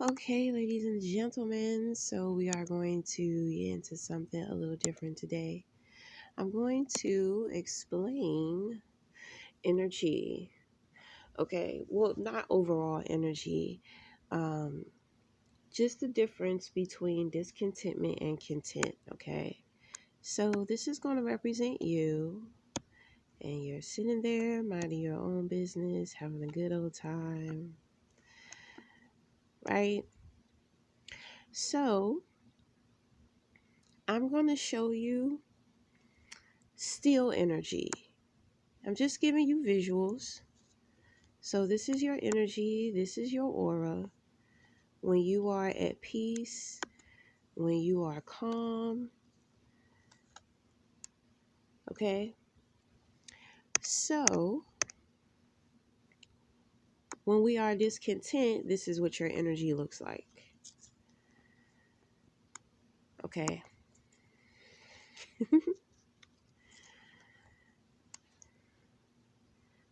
Okay, ladies and gentlemen, so we are going to get into something a little different today. I'm going to explain energy. Okay, well, not overall energy, um, just the difference between discontentment and content. Okay, so this is going to represent you, and you're sitting there minding your own business, having a good old time, right? So, I'm going to show you still energy. I'm just giving you visuals. So this is your energy, this is your aura. When you are at peace, when you are calm, okay? So when we are discontent, this is what your energy looks like, okay?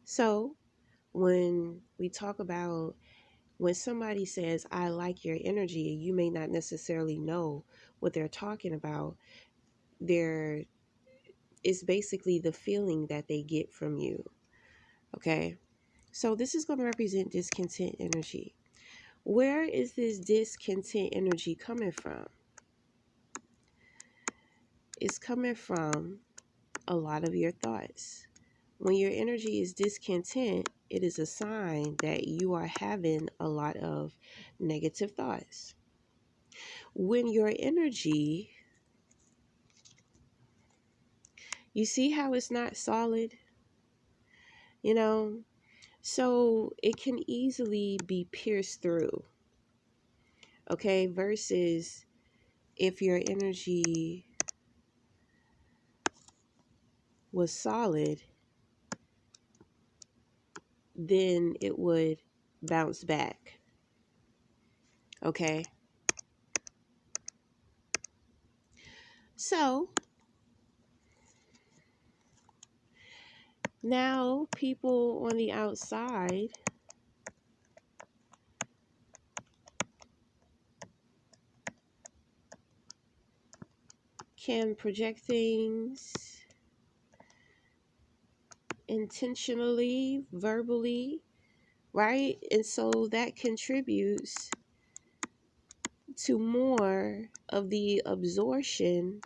So when we talk about when somebody says, I like your energy, you may not necessarily know what they're talking about. It's basically the feeling that they get from you, okay? So this is going to represent discontent energy. Where is this discontent energy coming from? It's coming from a lot of your thoughts. When your energy is discontent, it is a sign that you are having a lot of negative thoughts. When your energy, you see how it's not solid, you know? So it can easily be pierced through, okay? Versus if your energy was solid, then it would bounce back, okay? So now people on the outside can project things intentionally, verbally, right? And so that contributes to more of the absorption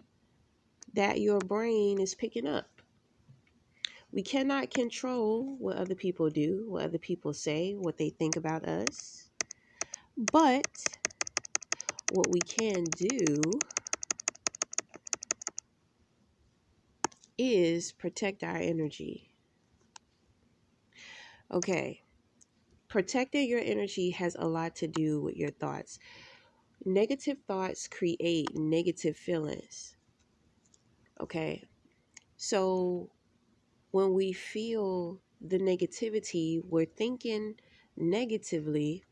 that your brain is picking up. We cannot control what other people do, what other people say, what they think about us. But what we can do is protect our energy. Okay. Protecting your energy has a lot to do with your thoughts. Negative thoughts create negative feelings. Okay. So when we feel the negativity, we're thinking negatively.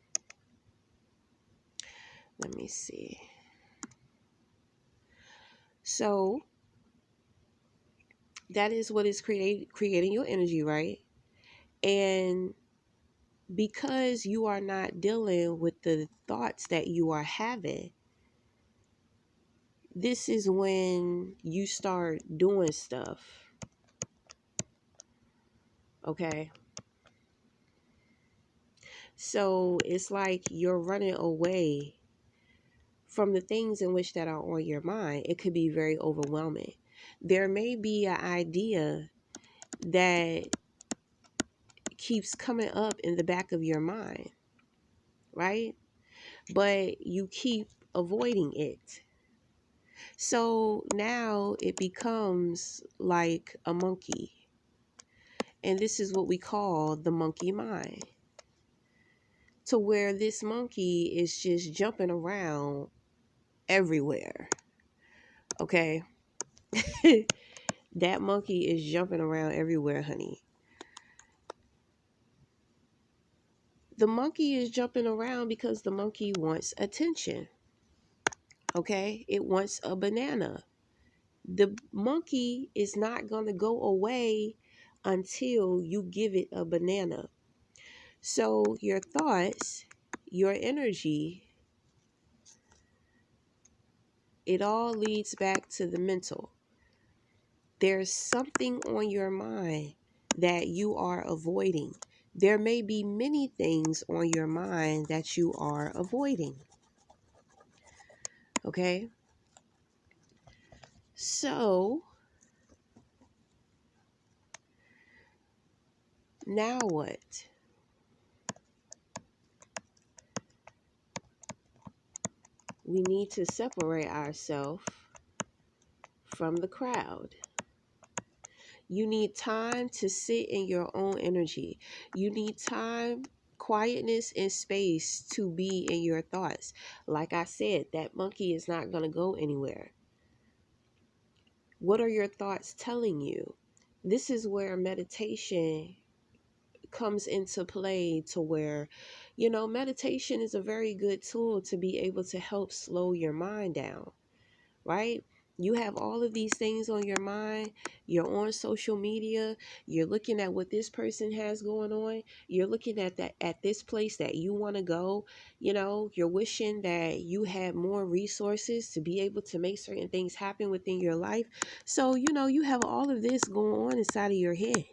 Let me see. So that is what is creating your energy, right? And because you are not dealing with the thoughts that you are having, this is when you start doing stuff, okay? So it's like you're running away from the things in which that are on your mind. It could be very overwhelming. There may be an idea that keeps coming up in the back of your mind, right? But you keep avoiding it. So now it becomes like a monkey. And this is what we call the monkey mind. To where this monkey is just jumping around everywhere. Okay? That monkey is jumping around everywhere, honey. The monkey is jumping around because the monkey wants attention. Okay? It wants a banana. The monkey is not going to go away until you give it a banana. So your thoughts, your energy it all leads back to the mental. There's something on your mind that you are avoiding. There may be many things on your mind that you are avoiding. Okay? So, now what? We need to separate ourselves from the crowd. You need time to sit in your own energy. You need time, quietness, and space to be in your thoughts. Like I said, that monkey is not going to go anywhere. What are your thoughts telling you? This is where meditation comes into play, to where, meditation is a very good tool to be able to help slow your mind down, right? You have all of these things on your mind. You're on social media. You're looking at what this person has going on. You're looking at this place that you want to go. You're wishing that you had more resources to be able to make certain things happen within your life. So, you have all of this going on inside of your head,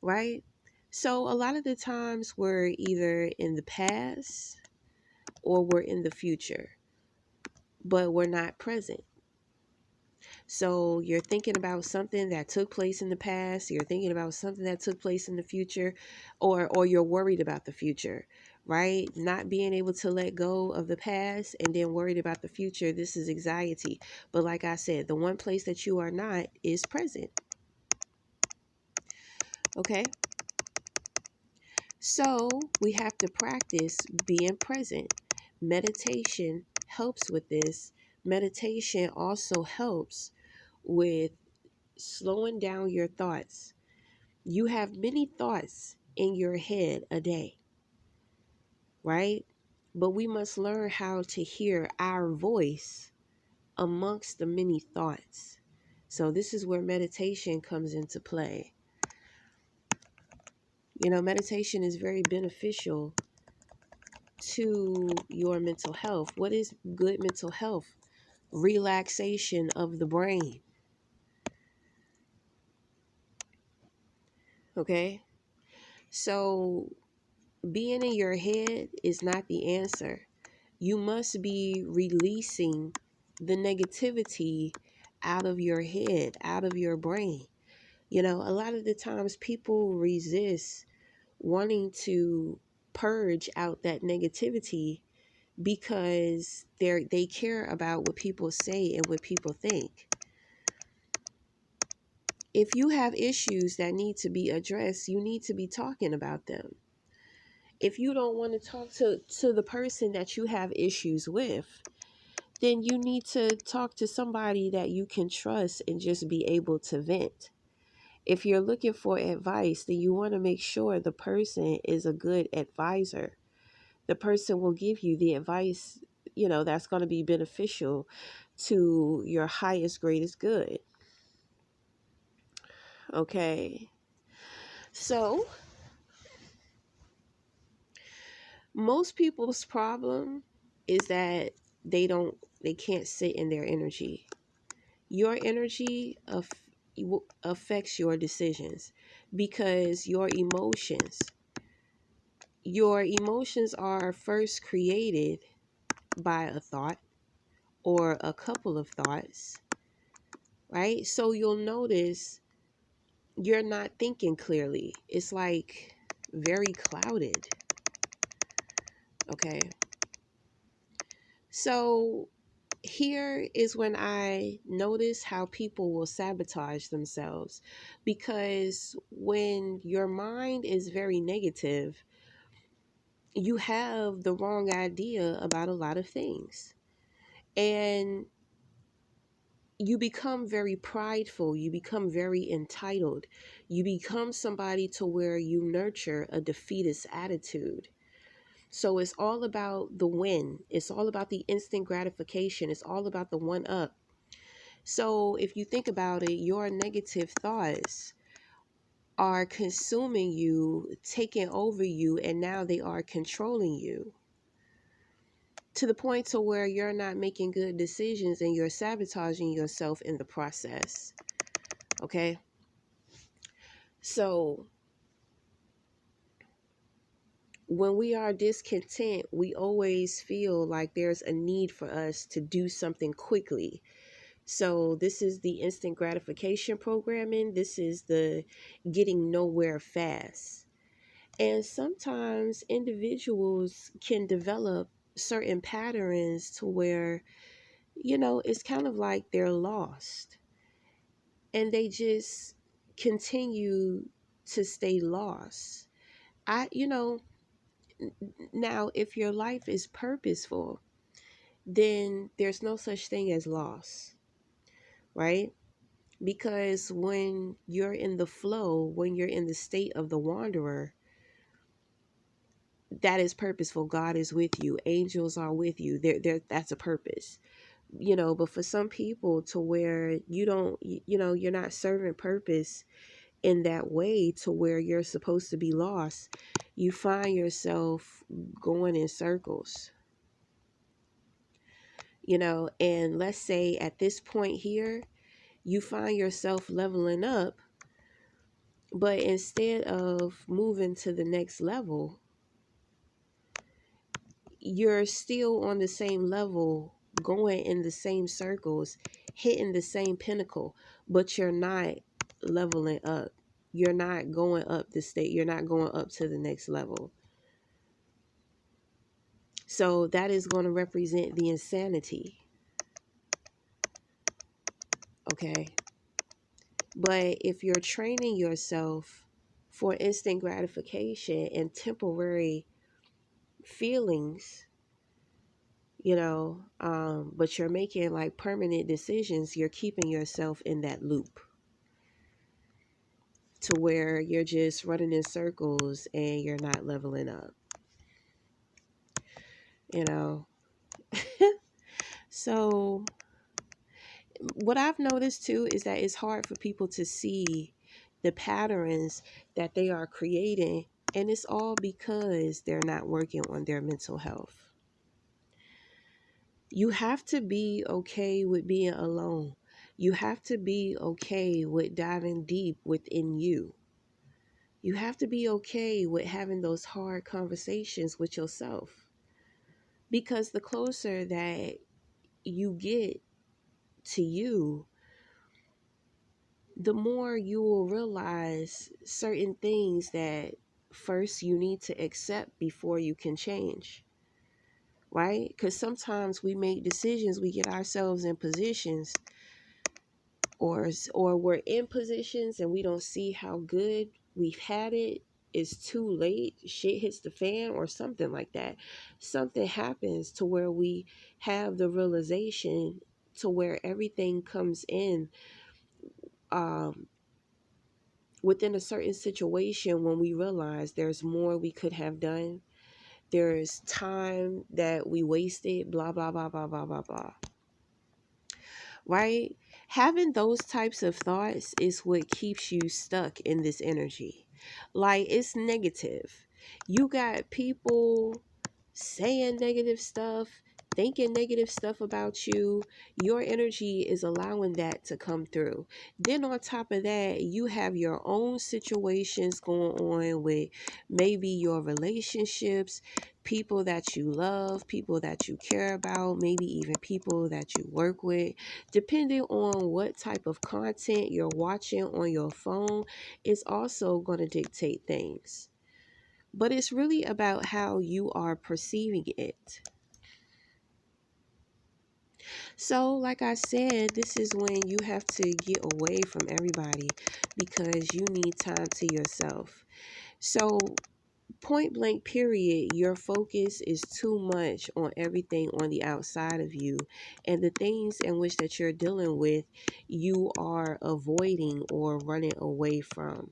right? So a lot of the times we're either in the past or we're in the future, but we're not present. So you're thinking about something that took place in the past, you're thinking about something that took place in the future, or you're worried about the future, right? Not being able to let go of the past and then worried about the future. This is anxiety. But like I said, the one place that you are not is present. Okay? So we have to practice being present. Meditation helps with this. Meditation also helps with slowing down your thoughts. You have many thoughts in your head a day, right? But we must learn how to hear our voice amongst the many thoughts. So this is where meditation comes into play. Meditation is very beneficial to your mental health. What is good mental health? Relaxation of the brain. Okay? So being in your head is not the answer. You must be releasing the negativity out of your head, out of your brain. A lot of the times people resist wanting to purge out that negativity because they care about what people say and what people think. If you have issues that need to be addressed, you need to be talking about them. If you don't want to talk to the person that you have issues with, then you need to talk to somebody that you can trust and just be able to vent. If you're looking for advice, then you want to make sure the person is a good advisor. The person will give you the advice, that's going to be beneficial to your highest, greatest good. Okay. So, most people's problem is that they can't sit in their energy. Your energy affects your decisions because your emotions are first created by a thought or a couple of thoughts, right? So you'll notice you're not thinking clearly. It's like very clouded. Okay. So here is when I notice how people will sabotage themselves, because when your mind is very negative, you have the wrong idea about a lot of things. And you become very prideful, you become very entitled, you become somebody to where you nurture a defeatist attitude. So it's all about the win, it's all about the instant gratification, it's all about the one up. So if you think about it, your negative thoughts are consuming you, taking over you, and now they are controlling you to the point to where you're not making good decisions and you're sabotaging yourself in the process. Okay? So when we are discontent, we always feel like there's a need for us to do something quickly. So this is the instant gratification programming. This is the getting nowhere fast. And sometimes individuals can develop certain patterns to where, it's kind of like they're lost and they just continue to stay lost. I, you know, Now if your life is purposeful, then there's no such thing as loss, right? Because when you're in the flow, when you're in the state of the wanderer, that is purposeful. God is with you. Angels are with you. That's a purpose. But for some people to where you don't, you're not serving purpose in that way to where you're supposed to be lost, you find yourself going in circles, and let's say at this point here, you find yourself leveling up, but instead of moving to the next level, you're still on the same level, going in the same circles, hitting the same pinnacle, but you're not leveling up. You're not going up the state. You're not going up to the next level. So that is going to represent the insanity. Okay. But if you're training yourself for instant gratification and temporary feelings, but you're making like permanent decisions, you're keeping yourself in that loop to where you're just running in circles and you're not leveling up, you know. So what I've noticed too is that it's hard for people to see the patterns that they are creating, and it's all because they're not working on their mental health. You have to be okay with being alone. You have to be okay with diving deep within you. You have to be okay with having those hard conversations with yourself. Because the closer that you get to you, the more you will realize certain things that first you need to accept before you can change. Right? Because sometimes we make decisions, we get ourselves in positions, or we're in positions and we don't see how good we've had it. It's too late, shit hits the fan or something like that. Something happens to where we have the realization to where everything comes in um, within a certain situation when we realize there's more we could have done. There's time that we wasted, blah, blah, blah, blah, blah, blah, blah. Right? Having those types of thoughts is what keeps you stuck in this energy. Like, it's negative. You got people saying negative stuff, thinking negative stuff about you. Your energy is allowing that to come through. Then on top of that, you have your own situations going on with maybe your relationships, people that you love, people that you care about, maybe even people that you work with. Depending on what type of content you're watching on your phone, it's also going to dictate things. But it's really about how you are perceiving it. So, like I said, this is when you have to get away from everybody because you need time to yourself. So, point blank period, your focus is too much on everything on the outside of you, and the things in which that you're dealing with, you are avoiding or running away from.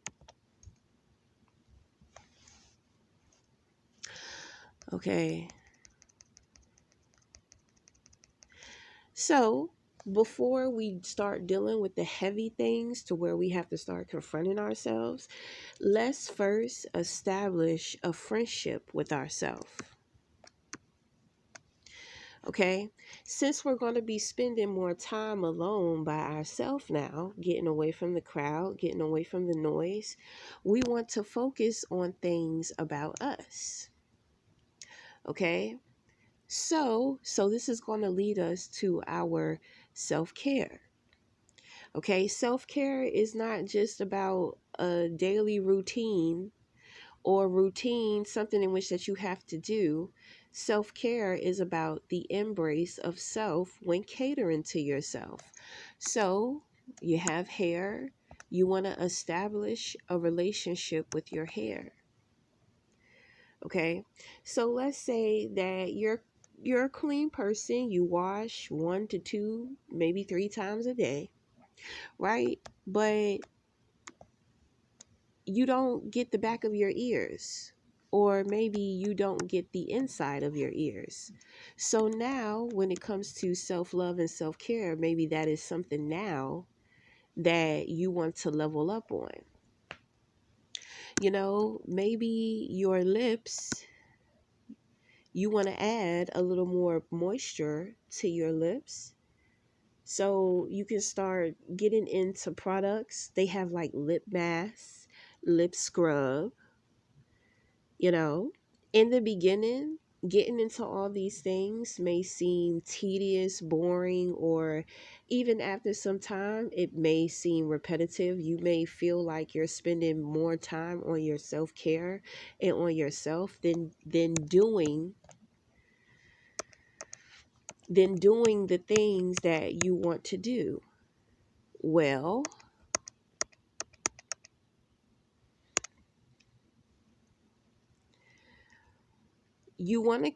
Okay. So, before we start dealing with the heavy things to where we have to start confronting ourselves, let's first establish a friendship with ourselves. Okay, since we're going to be spending more time alone by ourselves now, getting away from the crowd, getting away from the noise, we want to focus on things about us. Okay, so this is going to lead us to our self-care. Okay, self-care is not just about a daily routine or routine, something in which that you have to do. Self-care is about the embrace of self when catering to yourself. So you have hair, you want to establish a relationship with your hair. Okay, so let's say that you're a clean person, you wash 1 to 2, maybe 3 times a day, right? But you don't get the back of your ears, or maybe you don't get the inside of your ears. So now when it comes to self-love and self-care, maybe that is something now that you want to level up on. Maybe your lips, you want to add a little more moisture to your lips. So you can start getting into products. They have like lip mask, lip scrub. You know, in the beginning, getting into all these things may seem tedious, boring, or even after some time, it may seem repetitive. You may feel like you're spending more time on your self-care and on yourself than doing the things that you want to do. Well, you want to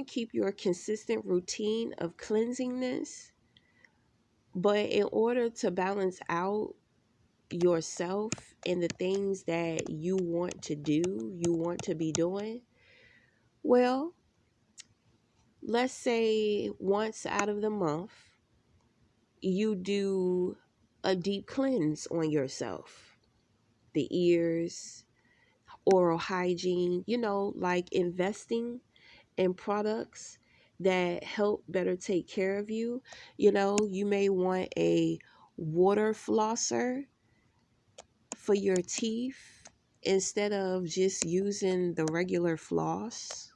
keep your consistent routine of cleansingness, but in order to balance out yourself and the things that you want to do, you want to be doing, well, let's say once out of the month, you do a deep cleanse on yourself. The ears, oral hygiene, like investing in products that help better take care of you. You may want a water flosser for your teeth instead of just using the regular floss.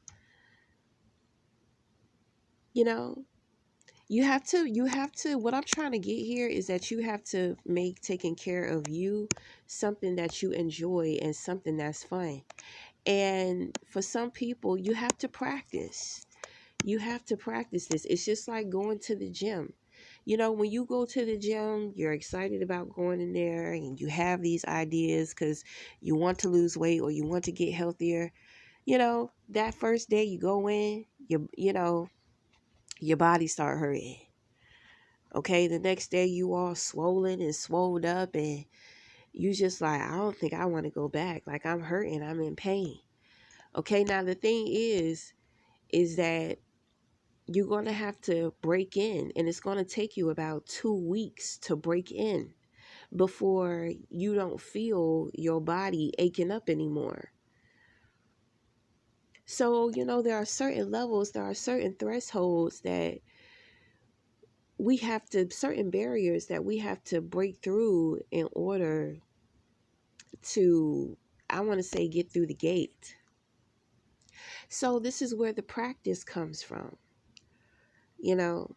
you know you have to what I'm trying to get here is that you have to make taking care of you something that you enjoy and something that's fun. And for some people, you have to practice this. It's just like going to the gym. When you go to the gym, you're excited about going in there and you have these ideas because you want to lose weight or you want to get healthier. That first day you go in, your body start hurting. Okay, the next day you all swollen and swolled up and you just like, I don't think I want to go back. Like, I'm hurting, I'm in pain. Okay, now the thing is that you're going to have to break in, and it's going to take you about 2 weeks to break in before you don't feel your body aching up anymore. So, there are certain levels, there are certain thresholds that certain barriers that we have to break through in order to, I want to say, get through the gate. So, this is where the practice comes from. You know,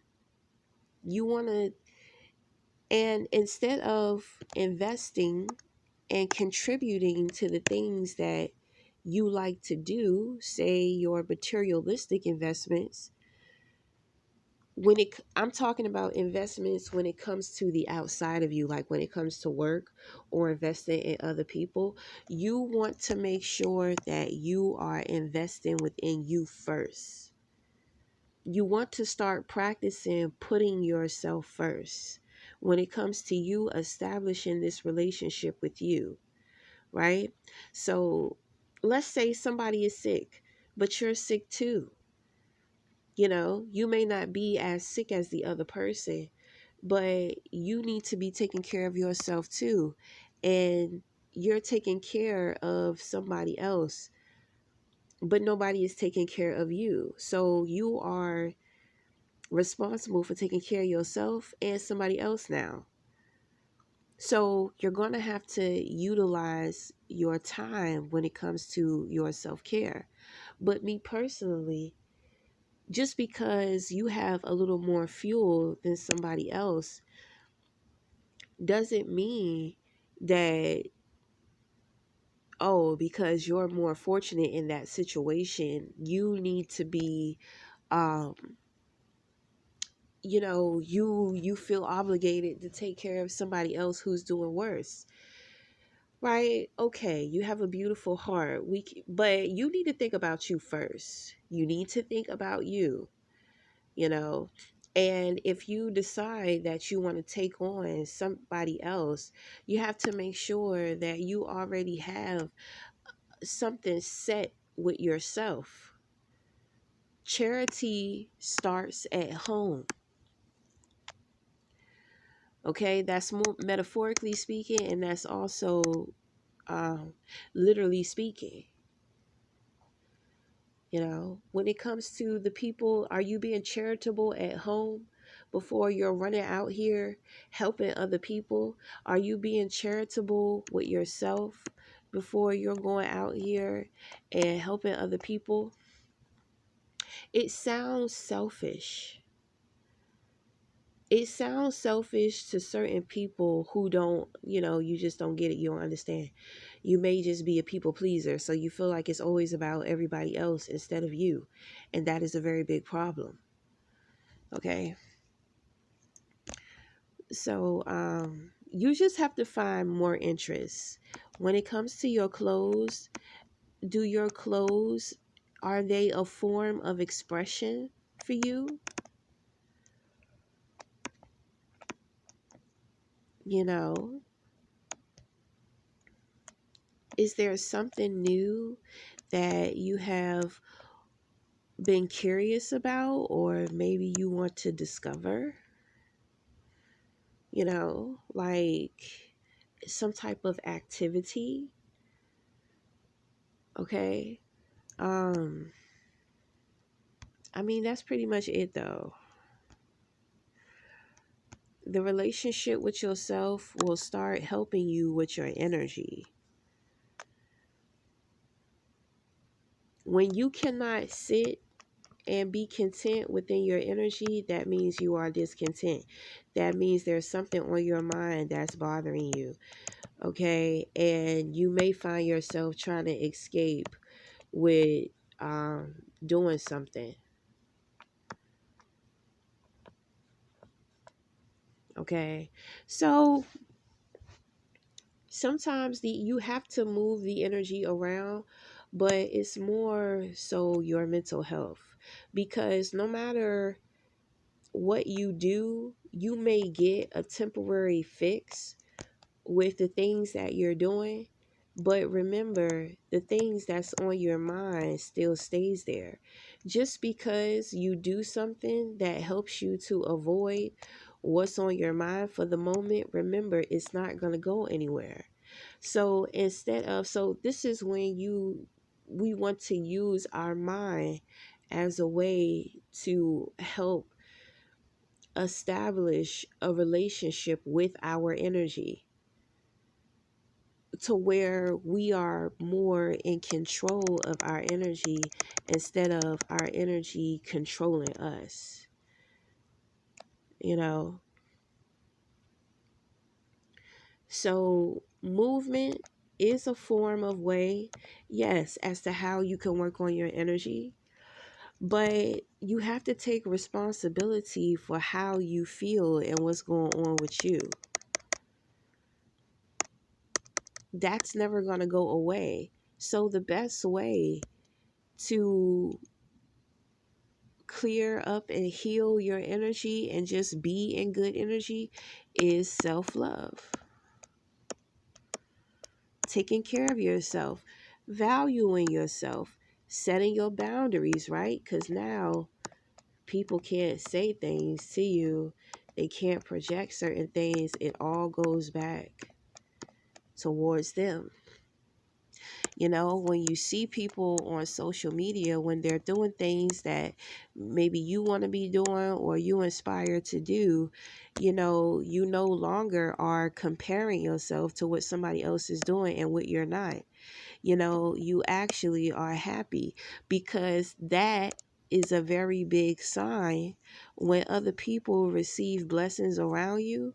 you want to, and instead of investing and contributing to the things that you like to do, say your materialistic investments, I'm talking about investments when it comes to the outside of you, like when it comes to work or investing in other people, you want to make sure that you are investing within you first. You want to start practicing putting yourself first when it comes to you establishing this relationship with you, right? So let's say somebody is sick, but you're sick too. You may not be as sick as the other person, but you need to be taking care of yourself too. And you're taking care of somebody else, but nobody is taking care of you. So you are responsible for taking care of yourself and somebody else now. So you're going to have to utilize your time when it comes to your self-care. But me personally, just because you have a little more fuel than somebody else doesn't mean that, oh, because you're more fortunate in that situation, you need to be, um you feel obligated to take care of somebody else who's doing worse. Right? Okay, you have a beautiful heart. But you need to think about you first. You need to think about you, you know. And if you decide that you want to take on somebody else, you have to make sure that you already have something set with yourself. Charity starts at home. Okay, that's more metaphorically speaking, and that's also um, literally speaking. When it comes to the people, are you being charitable at home before you're running out here helping other people? Are you being charitable with yourself before you're going out here and helping other people? It sounds selfish. It sounds selfish to certain people who don't, you just don't get it. You don't understand. You may just be a people pleaser. So you feel like it's always about everybody else instead of you. And that is a very big problem. Okay. So you just have to find more interests. When it comes to your clothes, do your clothes, are they a form of expression for you? You know, is there something new that you have been curious about, or maybe you want to discover? Like some type of activity. Okay. um I mean, that's pretty much it though. The relationship with yourself will start helping you with your energy. When you cannot sit and be content within your energy, that means you are discontent. That means there's something on your mind that's bothering you. Okay. And you may find yourself trying to escape with doing something. Okay. So sometimes you have to move the energy around, but it's more so your mental health, because no matter what you do, you may get a temporary fix with the things that you're doing, but remember, the things that's on your mind still stays there. Just because you do something that helps you to avoid what's on your mind for the moment, remember, it's not going to go anywhere. So this is when we want to use our mind as a way to help establish a relationship with our energy, to where we are more in control of our energy instead of our energy controlling us. you know so movement is a form of way, yes, as to how you can work on your energy, but you have to take responsibility for how you feel and what's going on with you. That's never going to go away. So the best way to clear up and heal your energy and just be in good energy is self-love. Taking care of yourself, valuing yourself, setting your boundaries, right? Because now people can't say things to you, they can't project certain things. It all goes back towards them. You know, when you see people on social media, when they're doing things that maybe you want to be doing or you inspire to do, you no longer are comparing yourself to what somebody else is doing and what you're not. You actually are happy, because that is a very big sign. When other people receive blessings around you,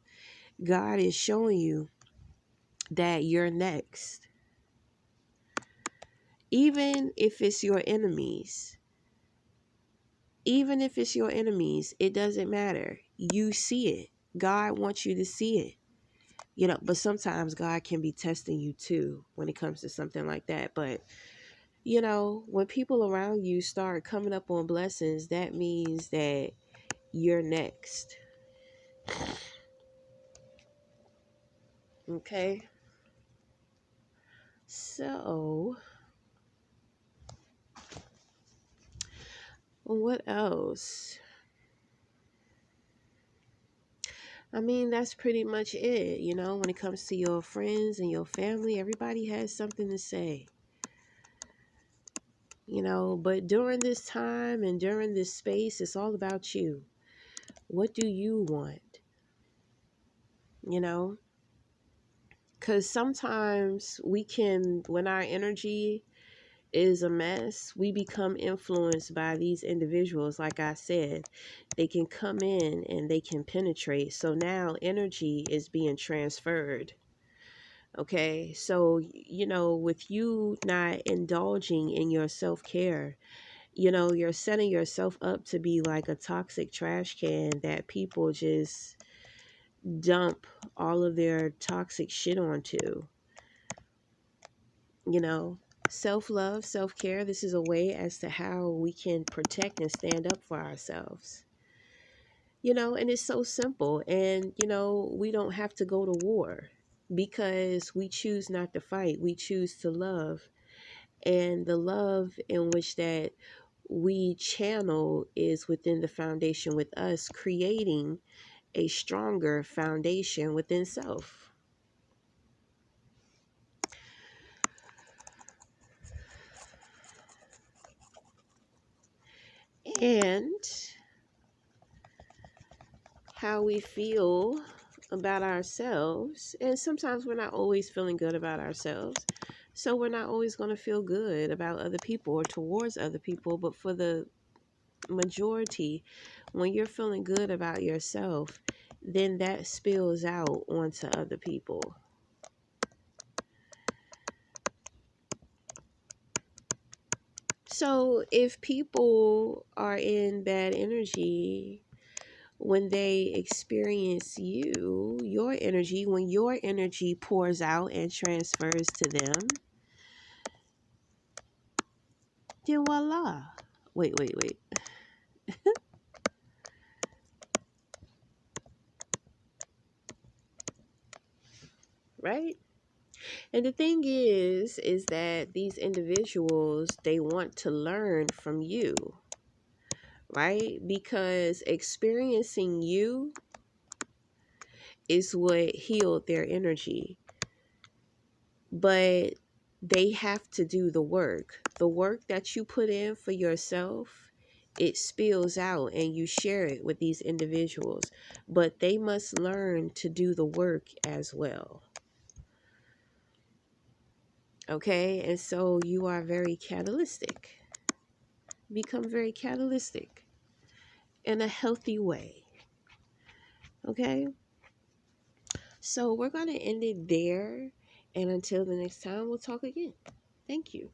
God is showing you that you're next. Even if it's your enemies, even if it's your enemies, it doesn't matter. You see it. God wants you to see it. But sometimes God can be testing you too when it comes to something like that. But when people around you start coming up on blessings, that means that you're next. Okay? So, what else? I mean, that's pretty much it. When it comes to your friends and your family, everybody has something to say. But during this time and during this space, it's all about you. What do you want? You know? Because sometimes when our energy is a mess, we become influenced by these individuals. Like I said, they can come in and they can penetrate. So now energy is being transferred. Okay. So, with you not indulging in your self care, you're setting yourself up to be like a toxic trash can that people just dump all of their toxic shit onto. you know Self-love, self-care, this is a way as to how we can protect and stand up for ourselves. And it's so simple. And we don't have to go to war, because we choose not to fight, we choose to love. And the love in which that we channel is within the foundation with us, creating a stronger foundation within self. And how we feel about ourselves. And sometimes we're not always feeling good about ourselves. So we're not always going to feel good about other people or towards other people. But for the majority, when you're feeling good about yourself, then that spills out onto other people. So if people are in bad energy, when they experience your energy, when your energy pours out and transfers to them, then voila. Wait. Right? And the thing is that these individuals, they want to learn from you, right? Because experiencing you is what healed their energy. But they have to do the work. The work that you put in for yourself, it spills out and you share it with these individuals. But they must learn to do the work as well. Okay? And so you are very catalytic. Become very catalytic in a healthy way. Okay? So we're going to end it there. And until the next time, we'll talk again. Thank you.